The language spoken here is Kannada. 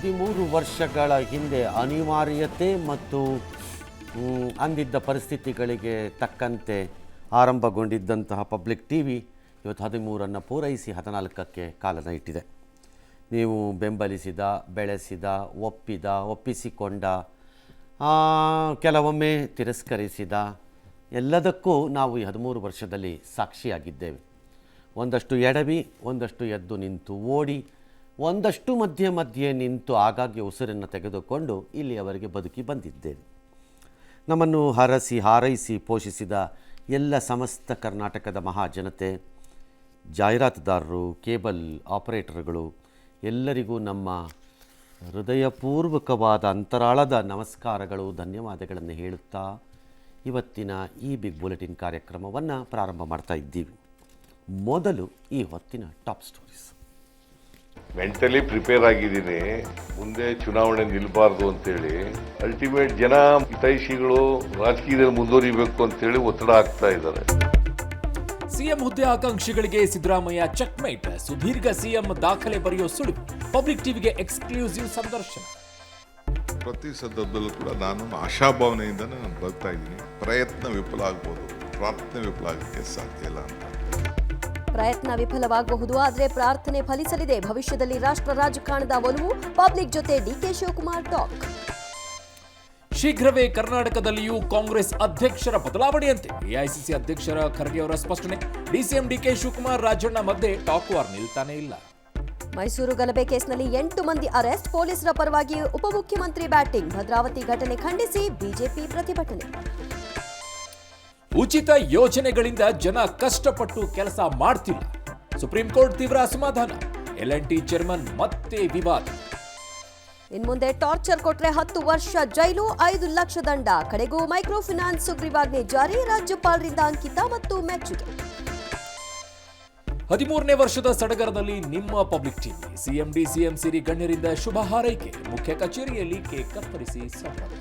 13 ವರ್ಷಗಳ ಹಿಂದೆ ಅನಿವಾರ್ಯತೆ ಮತ್ತು ಅಂದಿದ್ದ ಪರಿಸ್ಥಿತಿಗಳಿಗೆ ತಕ್ಕಂತೆ ಆರಂಭಗೊಂಡಿದ್ದಂತಹ ಪಬ್ಲಿಕ್ ಟಿವಿ ಇವತ್ತು 13 ಪೂರೈಸಿ 14ಕ್ಕೆ ಕಾಲನ ಇಟ್ಟಿದೆ. ನೀವು ಬೆಂಬಲಿಸಿದ, ಬೆಳೆಸಿದ, ಒಪ್ಪಿಸಿಕೊಂಡ, ಕೆಲವೊಮ್ಮೆ ತಿರಸ್ಕರಿಸಿದ ಎಲ್ಲದಕ್ಕೂ ನಾವು ಈ 13 ವರ್ಷದಲ್ಲಿ ಸಾಕ್ಷಿಯಾಗಿದ್ದೇವೆ. ಒಂದಷ್ಟು ಎಡವಿ, ಒಂದಷ್ಟು ಎದ್ದು ನಿಂತು ಓಡಿ, ಒಂದಷ್ಟು ಮಧ್ಯೆ ನಿಂತು ಆಗಾಗ್ಗೆ ಉಸಿರನ್ನು ತೆಗೆದುಕೊಂಡು ಇಲ್ಲಿಯವರೆಗೆ ಬದುಕಿ ಬಂದಿದ್ದೇವೆ. ನಮ್ಮನ್ನು ಹರಸಿ ಹಾರೈಸಿ ಪೋಷಿಸಿದ ಎಲ್ಲ ಸಮಸ್ತ ಕರ್ನಾಟಕದ ಮಹಾಜನತೆ, ಜಾಹೀರಾತುದಾರರು, ಕೇಬಲ್ ಆಪರೇಟರ್ಗಳು ಎಲ್ಲರಿಗೂ ನಮ್ಮ ಹೃದಯಪೂರ್ವಕವಾದ ಅಂತರಾಳದ ನಮಸ್ಕಾರಗಳು, ಧನ್ಯವಾದಗಳನ್ನು ಹೇಳುತ್ತಾ ಇವತ್ತಿನ ಈ ಬಿಗ್ ಬುಲೆಟಿನ್ ಕಾರ್ಯಕ್ರಮವನ್ನು ಪ್ರಾರಂಭ ಮಾಡ್ತಾ ಇದ್ದೀವಿ. ಮೊದಲು ಈ ಹೊತ್ತಿನ ಟಾಪ್ ಸ್ಟೋರೀಸ್. ಮೆಂಟಲಿ ಪ್ರಿಪೇರ್ ಆಗಿದ್ದೀನಿ, ಮುಂದೆ ಚುನಾವಣೆ ನಿಲ್ಬಾರ್ದು ಅಂತೇಳಿ. ಅಲ್ಟಿಮೇಟ್ ಜನ ಹಿತೈಷಿಗಳು ರಾಜಕೀಯದಲ್ಲಿ ಮುಂದುವರಿಬೇಕು ಅಂತೇಳಿ ಒತ್ತಡ ಹಾಕ್ತಾ ಇದ್ದಾರೆ. ಸಿಎಂ ಹುದ್ದೆ ಆಕಾಂಕ್ಷಿಗಳಿಗೆ ಸಿದ್ದರಾಮಯ್ಯ ಚೆಕ್ಮೇಟ್, ಸುದೀರ್ಘ ಸಿಎಂ ದಾಖಲೆ ಬರೆಯೋ ಸುಳಿವು. ಪಬ್ಲಿಕ್ ಟಿವಿಗೆ ಎಕ್ಸ್ಕ್ಲೂಸಿವ್ ಸಂದರ್ಶನ. ಪ್ರತಿ ಸಂದರ್ಭದಲ್ಲೂ ಕೂಡ ನಾನು ಆಶಾಭಾವನೆಯಿಂದ ನಾನು ಬರ್ತಾ ಇದ್ದೀನಿ. ಪ್ರಯತ್ನ ವಿಫಲ ಆಗ್ಬೋದು, ಪ್ರಾರ್ಥನೆ ವಿಫಲ ಆಗಕ್ಕೆ ಸಾಧ್ಯ ಇಲ್ಲ ಅಂತ. ಪ್ರಯತ್ನ ವಿಫಲವಾಗಬಹುದು, ಆದರೆ ಪ್ರಾರ್ಥನೆ ಫಲಿಸಲಿದೆ. ಭವಿಷ್ಯದಲ್ಲಿ ರಾಷ್ಟ್ರ ರಾಜಕಾರಣದ ಒಲವು. ಪಬ್ಲಿಕ್ ಜೊತೆ ಡಿಕೆ ಶಿವಕುಮಾರ್ ಟಾಕ್. ಶೀಘ್ರವೇ ಕರ್ನಾಟಕದಲ್ಲಿಯೂ ಕಾಂಗ್ರೆಸ್ ಅಧ್ಯಕ್ಷರ ಬದಲಾವಣೆಯಂತೆ ಎಐಸಿಸಿ ಅಧ್ಯಕ್ಷರ ಖರ್ಗೆ ಅವರ ಸ್ಪಷ್ಟನೆ. ಡಿಸಿಎಂ ಡಿಕೆ ಶಿವಕುಮಾರ್ ರಾಜಣ್ಣ ಮಧ್ಯೆ ಟಾಕ್ ವಾರ್ ನಿಲ್ತಾನೇ ಇಲ್ಲ. ಮೈಸೂರು ಗಲಭೆ ಕೇಸ್ನಲ್ಲಿ 8 ಮಂದಿ ಅರೆಸ್ಟ್. ಪೊಲೀಸರ ಪರವಾಗಿ ಉಪಮುಖ್ಯಮಂತ್ರಿ ಬ್ಯಾಟಿಂಗ್. ಭದ್ರಾವತಿ ಘಟನೆ ಖಂಡಿಸಿ ಬಿಜೆಪಿ ಪ್ರತಿಭಟನೆ. ಉಚಿತ ಯೋಜನೆಗಳಿಂದ ಜನ ಕಷ್ಟಪಟ್ಟು ಕೆಲಸ ಮಾಡ್ತಿಲ್ಲ. ಸುಪ್ರೀಂ ಕೋರ್ಟ್ ತೀವ್ರ ಅಸಮಾಧಾನ. L&T ಚೇರ್ಮನ್ ಮತ್ತೆ ವಿವಾದ. ಇನ್ಮುಂದೆ ಟಾರ್ಚರ್ ಕೊಟ್ರೆ 10 ವರ್ಷ ಜೈಲು, 5 ಲಕ್ಷ ದಂಡ. ಕಡೆಗೂ ಮೈಕ್ರೋ ಫಿನಾನ್ಸ್ ಸುಗ್ರೀವಾಜ್ಞೆ ಜಾರಿ. ರಾಜ್ಯಪಾಲರಿಂದ ಅಂಕಿತ ಮತ್ತು ಮೆಚ್ಚುಗೆ. 13ನೇ ವರ್ಷದ ಸಡಗರದಲ್ಲಿ ನಿಮ್ಮ ಪಬ್ಲಿಕ್ ಟಿವಿ. ಸಿಎಂ ಡಿಸಿಎಂ ಸೇರಿ ಗಣ್ಯರಿಂದ ಶುಭ ಹಾರೈಕೆ. ಮುಖ್ಯ ಕಚೇರಿಯಲ್ಲಿ ಕೇಕ್ ಕತ್ತರಿಸಿ ಸಂಭ್ರಮ.